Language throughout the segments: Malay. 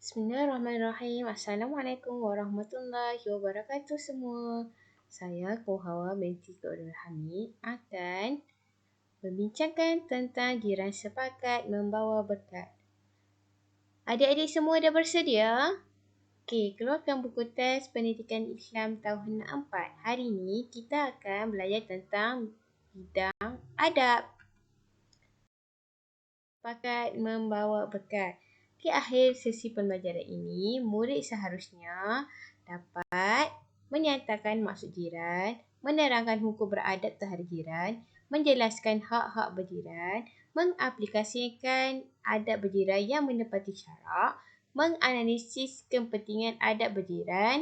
Bismillahirrahmanirrahim. Assalamualaikum warahmatullahi wabarakatuh semua. Saya Kohawa binti Qaudul Hamid akan membincangkan tentang jiran sepakat membawa berkat. Adik-adik semua dah bersedia? Okey, keluarkan buku teks pendidikan Islam tahun 4. Hari ini kita akan belajar tentang bidang adab. Sepakat membawa berkat. Di akhir sesi pembelajaran ini, murid seharusnya dapat menyatakan maksud jiran, menerangkan hukum beradab terhadap jiran, menjelaskan hak-hak berjiran, mengaplikasikan adab berjiran yang menepati syarak, menganalisis kepentingan adab berjiran,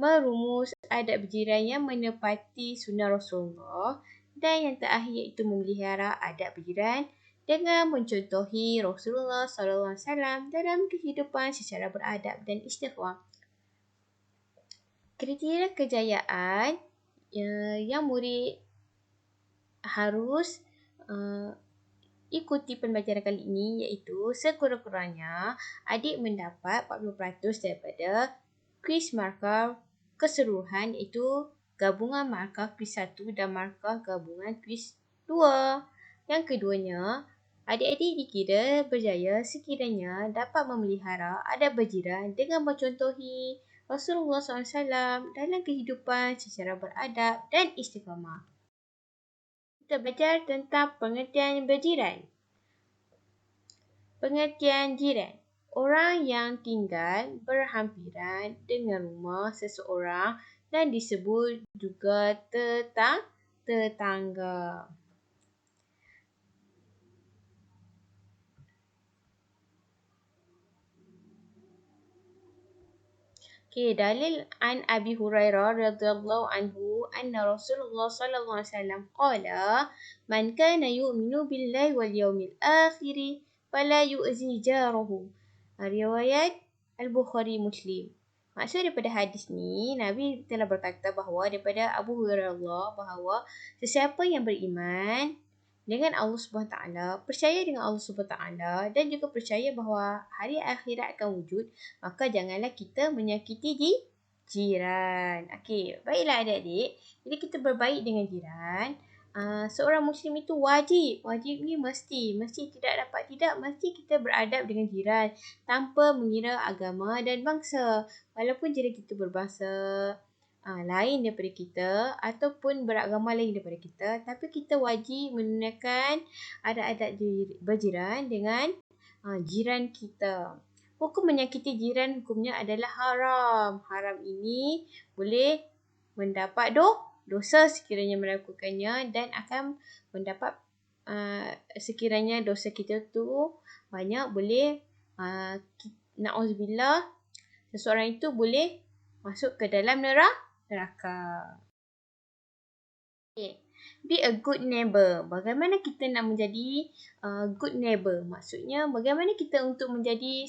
merumus adab berjiran yang menepati sunnah Rasulullah, dan yang terakhir iaitu memelihara adab berjiran dengan mencontohi Rasulullah SAW dalam kehidupan secara beradab dan istiqamah. Kriteria kejayaan yang murid harus ikuti pembelajaran kali ini iaitu sekurang-kurangnya adik mendapat 40% daripada kuis markah keseluruhan iaitu gabungan markah kuis 1 dan markah gabungan kuis 2. Yang keduanya, adik-adik dikira berjaya sekiranya dapat memelihara adab berjiran dengan mencontohi Rasulullah SAW dalam kehidupan secara beradab dan istiqamah. Kita belajar tentang pengertian berjiran. Pengertian jiran. Orang yang tinggal berhampiran dengan rumah seseorang dan disebut juga tetangga. Okey, dalil an Abi Hurairah radhiyallahu anhu anna Rasulullah sallallahu alaihi wasallam qala man kana yu'minu billahi wal yawmil akhir fala yu'zi jarahu. Riwayat Al-Bukhari Muslim. Maksud daripada hadis ni, Nabi telah berkata bahawa daripada Abu Hurairah bahawa sesiapa yang beriman dengan Allah Subhanahu Taala, percaya dengan Allah Subhanahu Taala dan juga percaya bahawa hari akhirat akan wujud, maka janganlah kita menyakiti jiran. Okey, baiklah adik-adik. Jadi kita berbaik dengan jiran. Seorang Muslim itu wajib. Wajib ni mesti mesti kita beradab dengan jiran tanpa mengira agama dan bangsa. Walaupun jiran kita berbangsa lain daripada kita ataupun beragama lain daripada kita, tapi kita wajib menunaikan adab-adab berjiran dengan jiran kita. Hukum menyakiti jiran hukumnya adalah haram. Haram ini boleh mendapat dosa sekiranya melakukannya dan akan mendapat sekiranya dosa kita tu banyak boleh na'udzubillah seseorang itu boleh masuk ke dalam neraka. Okay. Be a good neighbor. Bagaimana kita nak menjadi good neighbor? Maksudnya bagaimana kita untuk menjadi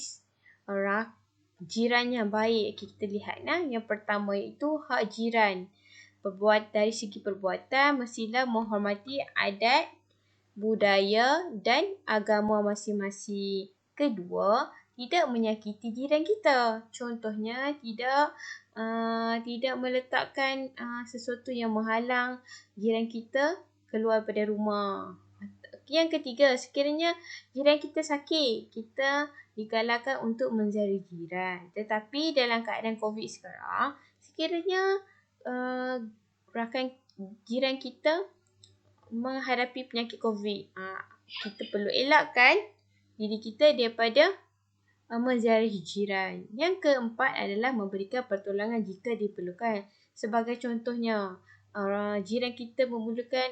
jiran yang baik. Kita lihat yang pertama iaitu hak jiran. Dari segi perbuatan mestilah menghormati adat, budaya dan agama masing-masing. Kedua, tidak menyakiti jiran kita. Contohnya tidak meletakkan sesuatu yang menghalang jiran kita keluar daripada rumah. Yang ketiga, sekiranya jiran kita sakit, kita digalakkan untuk menziarahi jiran. Tetapi dalam keadaan COVID sekarang, sekiranya rakan jiran kita menghadapi penyakit COVID, kita perlu elakkan diri kita daripada menziarahi jiran. Yang keempat adalah memberikan pertolongan jika diperlukan. Sebagai contohnya, jiran kita memerlukan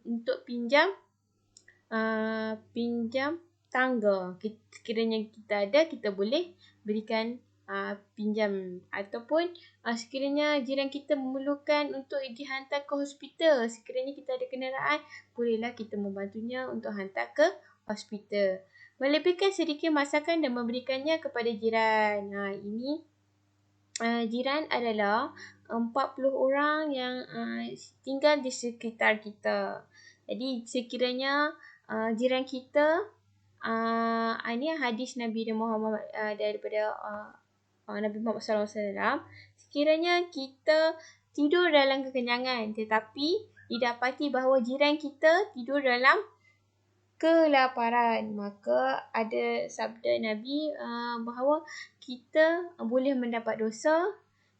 untuk pinjam tangga. Sekiranya kita ada, kita boleh berikan pinjam. Ataupun sekiranya jiran kita memerlukan untuk dihantar ke hospital, sekiranya kita ada kenderaan, bolehlah kita membantunya untuk hantar ke hospital. Melebihkan sedikit masakan dan memberikannya kepada jiran. Ini jiran adalah 40 orang yang tinggal di sekitar kita. Jadi sekiranya jiran kita Ini hadis Nabi Muhammad daripada Nabi Muhammad SAW. Sekiranya kita tidur dalam kekenyangan tetapi didapati bahawa jiran kita tidur dalam kelaparan, maka ada sabda Nabi bahawa kita boleh mendapat dosa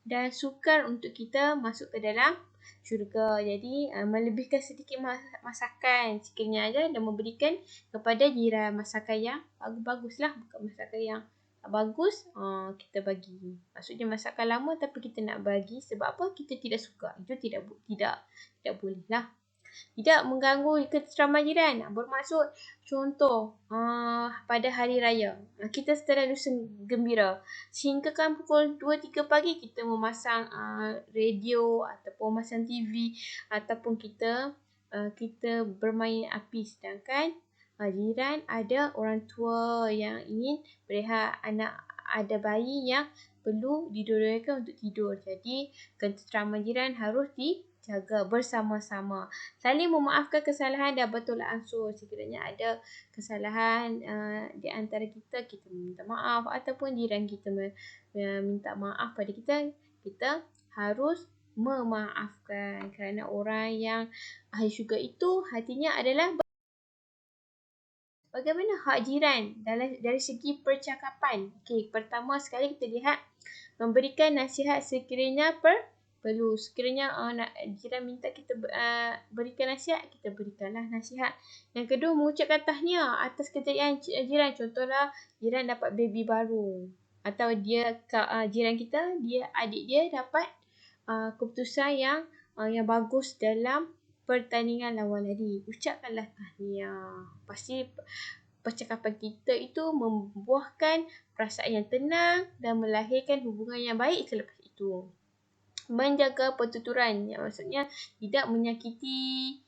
dan sukar untuk kita masuk ke dalam syurga. Jadi melebihkan sedikit masakan sekiranya ada dan memberikan kepada jiran masakan yang bagus-baguslah, bukan masakan yang tak bagus kita bagi. Maksudnya masakan lama tapi kita nak bagi sebab apa? Kita tidak suka. Itu tidak boleh lah. Tidak mengganggu ketenteraman jiran. Bermaksud contoh pada hari raya kita selalu gembira sehingga kan pukul 2-3 pagi kita memasang radio ataupun memasang TV ataupun kita bermain api, sedangkan jiran ada orang tua yang ingin berehat, anak ada bayi yang perlu didorongkan untuk tidur. Jadi ketenteraman jiran harus dijaga bersama-sama. Saling memaafkan kesalahan dan bertolak ansur. Sekiranya ada kesalahan di antara kita, kita minta maaf ataupun jiran kita minta maaf pada kita, kita harus memaafkan kerana orang yang ahli syurga itu hatinya adalah bagaimana hak jiran dari segi percakapan. Okey, pertama sekali kita lihat memberikan nasihat sekiranya perlu. Sekiranya jiran minta kita berikan nasihat, kita berikanlah nasihat. Yang kedua, mengucapkan tahniah atas kejayaan jiran. Contohlah, jiran dapat baby baru atau jiran kita, adik dia dapat keputusan yang bagus dalam pertandingan lawan lari. Ucapkanlah tahniah. Pasti percakapan kita itu membuahkan perasaan yang tenang dan melahirkan hubungan yang baik selepas itu. Menjaga pertuturan, maksudnya tidak menyakiti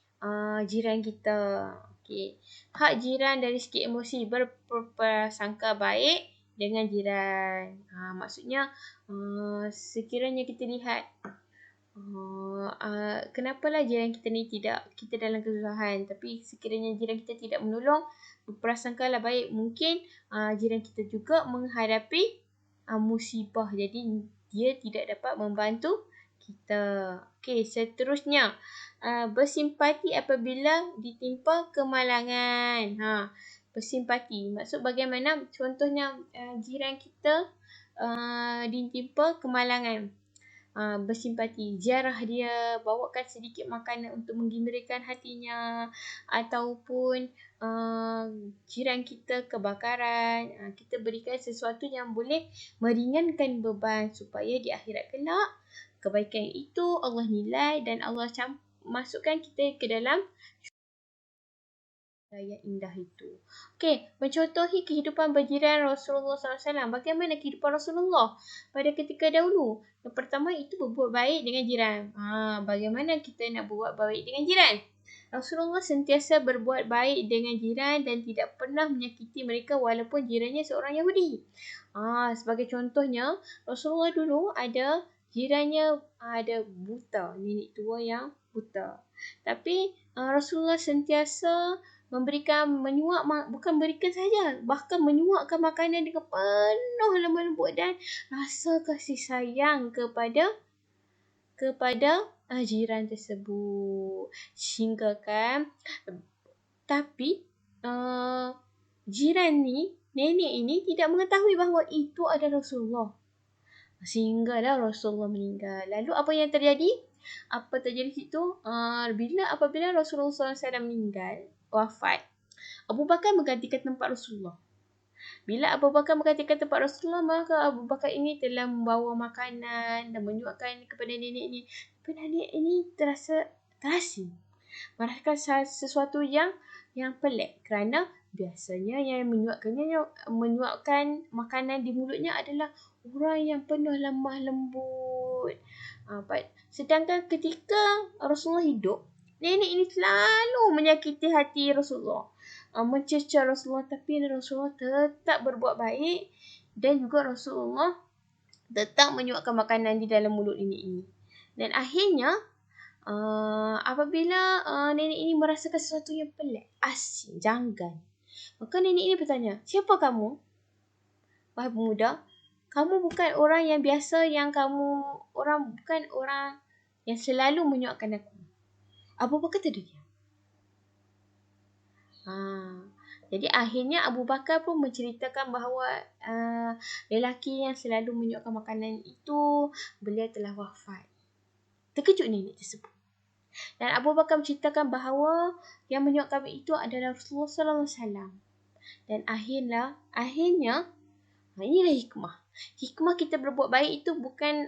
jiran kita. Okey. Hak jiran dari segi emosi, berprasangka baik dengan jiran. Maksudnya sekiranya kita lihat kenapalah jiran kita ni kita dalam kesusahan, tapi sekiranya jiran kita tidak menolong, berprasangkalah baik. Mungkin jiran kita juga menghadapi musibah, jadi dia tidak dapat membantu kita. Okey, seterusnya bersimpati apabila ditimpa kemalangan. Bersimpati maksud bagaimana? Contohnya jiran kita ditimpa kemalangan. Bersimpati, ziarah dia, bawakan sedikit makanan untuk menggembirakan hatinya, ataupun jiran kita kebakaran, kita berikan sesuatu yang boleh meringankan beban supaya di akhirat kelak kebaikan itu Allah nilai dan Allah masukkan kita ke dalam yang indah itu. Okey, mencontohi kehidupan berjiran Rasulullah SAW. Bagaimana kehidupan Rasulullah pada ketika dahulu? Yang pertama itu berbuat baik dengan jiran. Bagaimana kita nak berbuat baik dengan jiran? Rasulullah sentiasa berbuat baik dengan jiran dan tidak pernah menyakiti mereka walaupun jirannya seorang Yahudi. Sebagai contohnya, Rasulullah dulu ada jirannya ada buta, nenek tua yang buta. Tapi Rasulullah sentiasa bukan berikan saja, bahkan menyuapkan makanan dengan penuh lemah lembut dan rasa kasih sayang kepada jiran tersebut. Sehingga kan, tapi jiran ni, nenek ini tidak mengetahui bahawa itu adalah Rasulullah. Sehinggalah Rasulullah meninggal. Lalu apa yang terjadi? Apa terjadi situ? Apabila Rasulullah SAW meninggal, wafat, Abu Bakar menggantikan tempat Rasulullah. Bila Abu Bakar menggantikan tempat Rasulullah, maka Abu Bakar ini telah membawa makanan dan menyuapkan kepada nenek ini. Tapi nenek ini terasa terasing, merasakan sesuatu yang pelik, kerana biasanya yang menyuapkan makanan di mulutnya adalah orang yang penuh lemah lembut. Sedangkan ketika Rasulullah hidup, nenek ini selalu menyakiti hati Rasulullah, mencerca Rasulullah, tapi Rasulullah tetap berbuat baik dan juga Rasulullah tetap menyuapkan makanan di dalam mulut nenek ini. Dan akhirnya apabila nenek ini merasakan sesuatu yang pelik, asing, janggal, Maka nenek ini bertanya, siapa kamu? Wahai pemuda, kamu bukan orang yang biasa, bukan orang yang selalu menyuapkan aku. Abu Bakar terdiam. Jadi akhirnya Abu Bakar pun menceritakan bahawa lelaki yang selalu menyuapkan makanan itu, beliau telah wafat. Terkejut nenek tersebut. Dan Abu Bakar menceritakan bahawa yang menyuapkan itu adalah Rasulullah sallallahu alaihi wasallam. Dan akhirnya inilah hikmah. Hikmah kita berbuat baik itu bukan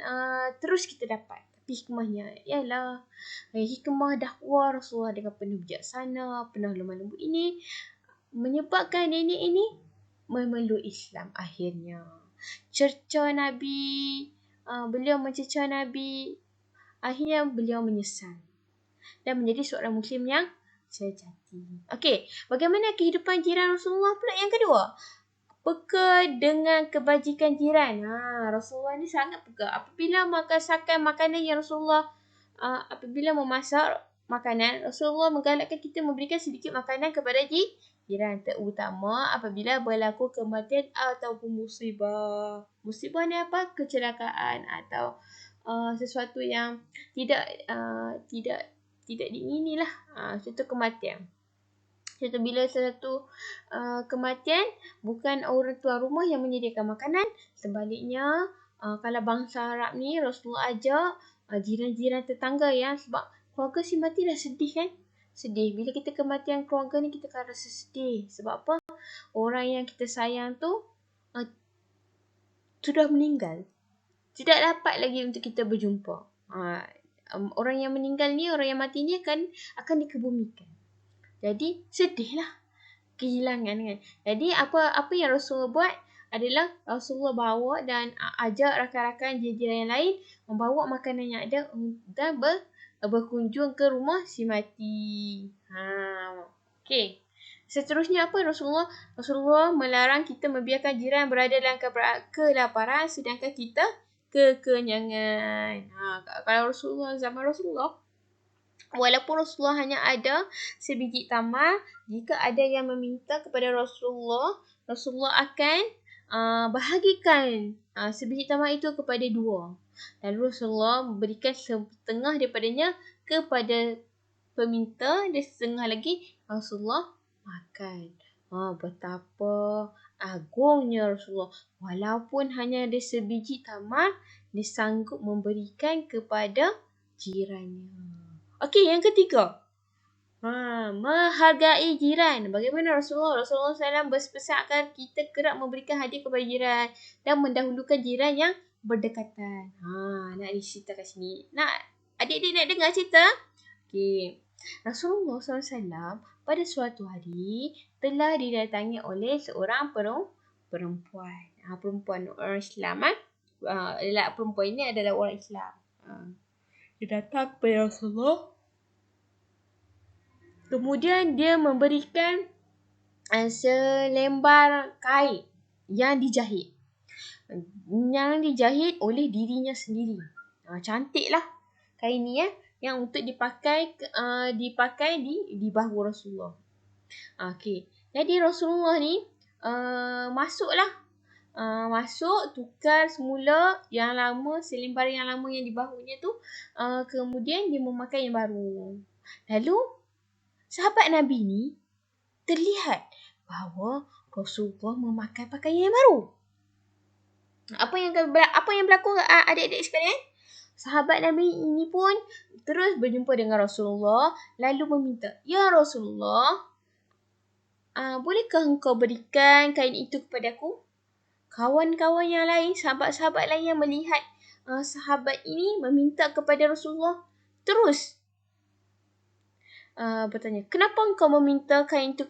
terus kita dapat. Tapi hikmahnya ialah hikmah dakwah Rasulullah dengan penuh bijaksana, penuh lemah lembut ini menyebabkan nenek ini memeluk Islam akhirnya. Cerca Nabi, beliau mencerca Nabi, akhirnya beliau menyesal dan menjadi seorang Muslim yang sejati. Okey, bagaimana kehidupan jiran Rasulullah pula yang kedua? Peka dengan kebajikan jiran. Rasulullah ni sangat peka. Apabila masakan makanan yang Rasulullah, apabila memasak makanan, Rasulullah menggalakkan kita memberikan sedikit makanan kepada jiran. Terutama apabila berlaku kematian ataupun musibah. Musibah ni apa? Kecelakaan atau sesuatu yang tidak diingini lah. Contoh kematian. Contoh bila satu kematian, bukan orang tuan rumah yang menyediakan makanan. Sebaliknya, kalau bangsa Arab ni, Rasulullah ajak jiran-jiran tetangga ya. Sebab keluarga si mati dah sedih kan. Sedih. Bila kita kematian keluarga ni, kita akan rasa sedih. Sebab apa? Orang yang kita sayang tu sudah meninggal. Tidak dapat lagi untuk kita berjumpa. Orang yang meninggal ni, orang yang mati ni akan dikebumikan. Jadi sedihlah kehilangan kan. Jadi apa yang Rasulullah buat adalah Rasulullah bawa dan ajak rakan-rakan jiran yang lain membawa makanan yang ada dan berkunjung ke rumah si mati. Okey. Seterusnya apa Rasulullah melarang kita membiarkan jiran berada dalam kelaparan sedangkan kita kekenyangan. Kalau zaman Rasulullah, walaupun Rasulullah hanya ada sebiji tamar, jika ada yang meminta kepada Rasulullah akan bahagikan sebiji tamar itu kepada dua. Lalu Rasulullah memberikan setengah daripadanya kepada peminta dan setengah lagi Rasulullah makan. Betapa agungnya Rasulullah. Walaupun hanya ada sebiji tamar, dia sanggup memberikan kepada jirannya. Okey, yang ketiga. Menghargai jiran. Bagaimana Rasulullah SAW berpesan agar kita kerap memberikan hadiah kepada jiran dan mendahulukan jiran yang berdekatan. Nak diceritakan sini. Adik-adik nak dengar cerita? Okey. Rasulullah SAW pada suatu hari telah didatangi oleh seorang perempuan. Perempuan orang Islam. Perempuan ini adalah orang Islam. Dia datang kepada Rasulullah. Kemudian dia memberikan selembar kain yang dijahit. Yang dijahit oleh dirinya sendiri. Cantiklah kain ni ya. Yang untuk dipakai di bahu Rasulullah. Okey. Jadi Rasulullah ni masuklah. Masuk, tukar semula yang lama, selembar yang lama yang di bahunya tu. Kemudian dia memakai yang baru. Lalu, sahabat Nabi ni terlihat bahawa Rasulullah memakai pakaian yang baru. Apa yang berlaku adik-adik sekalian? Sahabat Nabi ini pun terus berjumpa dengan Rasulullah lalu meminta, "Ya Rasulullah, bolehkah engkau berikan kain itu kepadaku?" Kawan-kawan yang lain, sahabat-sahabat lain yang melihat sahabat ini meminta kepada Rasulullah terus bertanya, "Kenapa engkau meminta kain itu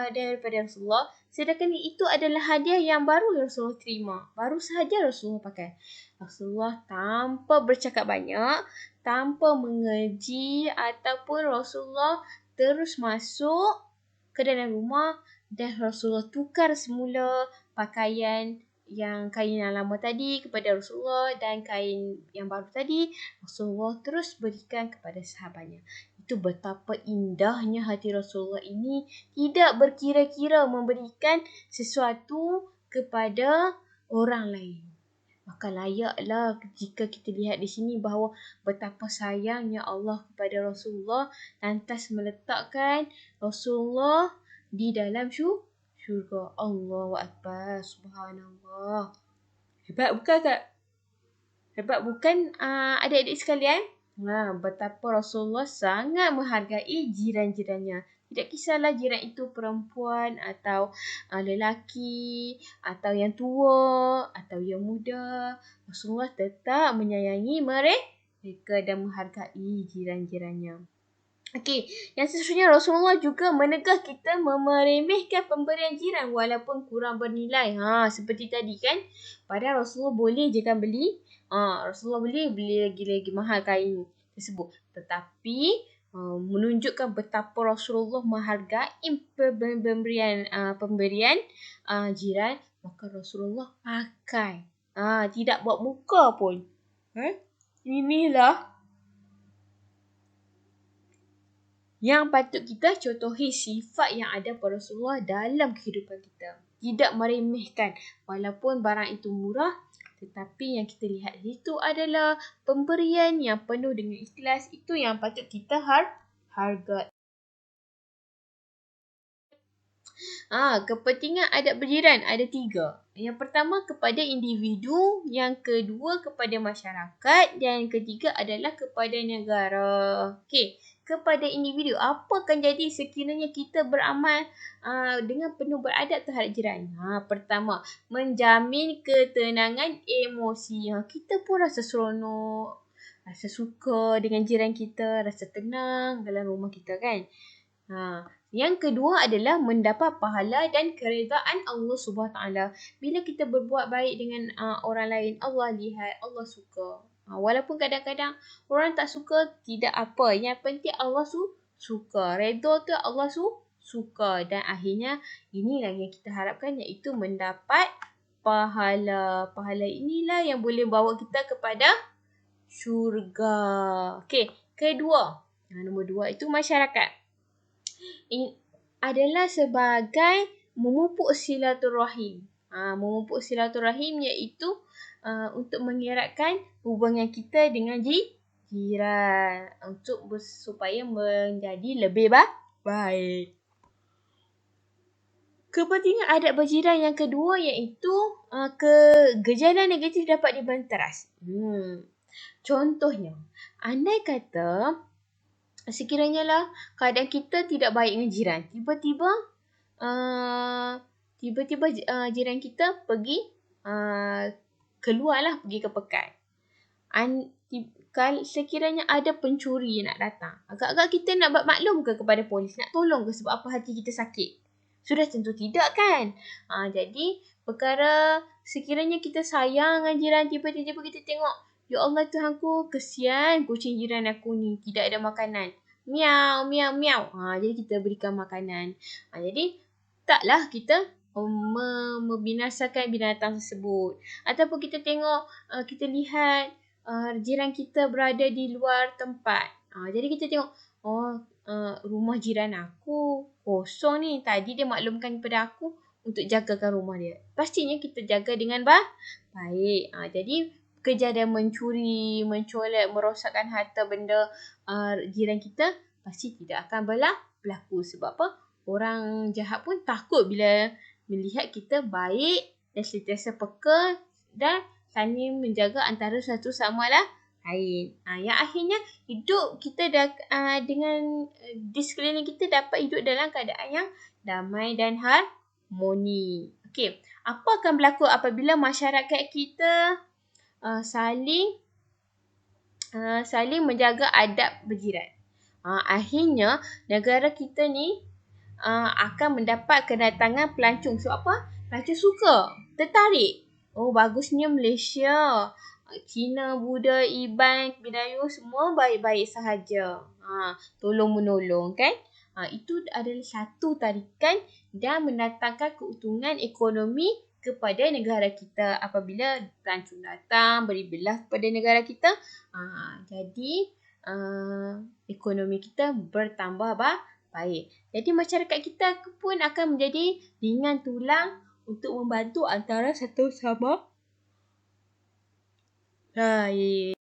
daripada Rasulullah? Sedangkan itu adalah hadiah yang baru yang Rasulullah terima. Baru sahaja Rasulullah pakai." Rasulullah tanpa bercakap banyak, tanpa mengeji ataupun Rasulullah terus masuk ke dalam rumah dan Rasulullah tukar semula kain yang lama tadi kepada Rasulullah dan kain yang baru tadi Rasulullah terus berikan kepada sahabatnya. Itu betapa indahnya hati Rasulullah ini, tidak berkira-kira memberikan sesuatu kepada orang lain. Maka layaklah jika kita lihat di sini bahawa betapa sayangnya Allah kepada Rasulullah, lantas meletakkan Rasulullah di dalam syurga. Allahu Akbar, subhanallah. Hebat bukan tak? Hebat bukan adik-adik sekalian? Betapa Rasulullah sangat menghargai jiran-jirannya. Tidak kisahlah jiran itu perempuan atau lelaki, atau yang tua, atau yang muda. Rasulullah tetap menyayangi mereka dan menghargai jiran-jirannya. Okey, yang seterusnya Rasulullah juga menegah kita meremehkan pemberian jiran walaupun kurang bernilai. Seperti tadi kan, padahal Rasulullah boleh je kan beli. Rasulullah beli lagi mahal kain tersebut. Tetapi menunjukkan betapa Rasulullah menghargai pemberian jiran, maka Rasulullah pakai. Tidak buat muka pun. Inilah yang patut kita contohi sifat yang ada pada Rasulullah dalam kehidupan kita. Tidak meremehkan walaupun barang itu murah, tetapi yang kita lihat di situ adalah pemberian yang penuh dengan ikhlas. Itu yang patut kita hargai. Kepentingan adab berjiran ada 3. Yang pertama kepada individu, yang kedua kepada masyarakat, dan yang ketiga adalah kepada negara. Okey, kepada individu, apa akan jadi sekiranya kita beramal dengan penuh beradab terhadap jiran? Pertama, menjamin ketenangan emosi. Kita pun rasa seronok, rasa suka dengan jiran kita, rasa tenang dalam rumah kita kan. Yang kedua adalah mendapat pahala dan keredaan Allah Subhanahu Taala. Bila kita berbuat baik dengan orang lain, Allah lihat, Allah suka. Walaupun kadang-kadang orang tak suka, tidak apa. Yang penting Allah suka. Redha tu Allah suka. Dan akhirnya inilah yang kita harapkan, iaitu mendapat pahala. Pahala inilah yang boleh bawa kita kepada syurga. Okey, kedua. Nombor 2 itu masyarakat. Ini adalah sebagai memupuk silaturahim. Memupuk silaturahim iaitu untuk mengeratkan hubungan kita dengan jiran untuk supaya menjadi lebih baik. Kepentingan adab berjiran yang kedua iaitu kejadian negatif dapat dibenteras. Contohnya, andai kata sekiranya lah keadaan kita tidak baik dengan jiran, tiba-tiba jiran kita pergi keluarlah, pergi ke pekan. Sekiranya ada pencuri nak datang, agak-agak kita nak buat maklum ke kepada polis, nak tolong ke sebab apa hati kita sakit? Sudah tentu tidak kan? Jadi perkara sekiranya kita sayang dengan jiran, tiba-tiba kita tengok, ya Allah Tuhanku, kesian kucing jiran aku ni, tidak ada makanan. Miau, miau, miau. Jadi kita berikan makanan. Jadi taklah kita membinasakan binatang tersebut. Ataupun kita tengok, kita lihat jiran kita berada di luar tempat. Jadi kita tengok, rumah jiran aku kosong ni. Tadi dia maklumkan kepada aku untuk jagakan rumah dia. Pastinya kita jaga dengan baik. Jadi kejadian mencuri, mencolek, merosakkan harta benda jiran kita pasti tidak akan berlaku. Sebab apa? Orang jahat pun takut bila melihat kita baik dan sentiasa peka dan saling menjaga antara satu sama lain. Yang akhirnya hidup kita dengan di sekeliling kita dapat hidup dalam keadaan yang damai dan harmoni. Okey, apa akan berlaku apabila masyarakat kita saling menjaga adab berjiran? Akhirnya negara kita ni akan mendapat kedatangan pelancong. Sebab apa? Pelancong suka, tertarik. Bagusnya Malaysia. Cina, Buddha, Iban, Bidayuh semua baik-baik sahaja. Tolong-menolong kan? Itu adalah satu tarikan dan mendatangkan keuntungan ekonomi kepada negara kita apabila pelancong datang beri belah kepada negara kita. Jadi ekonomi kita bertambah baik. Jadi masyarakat kita pun akan menjadi ringan tulang untuk membantu antara satu sama lain.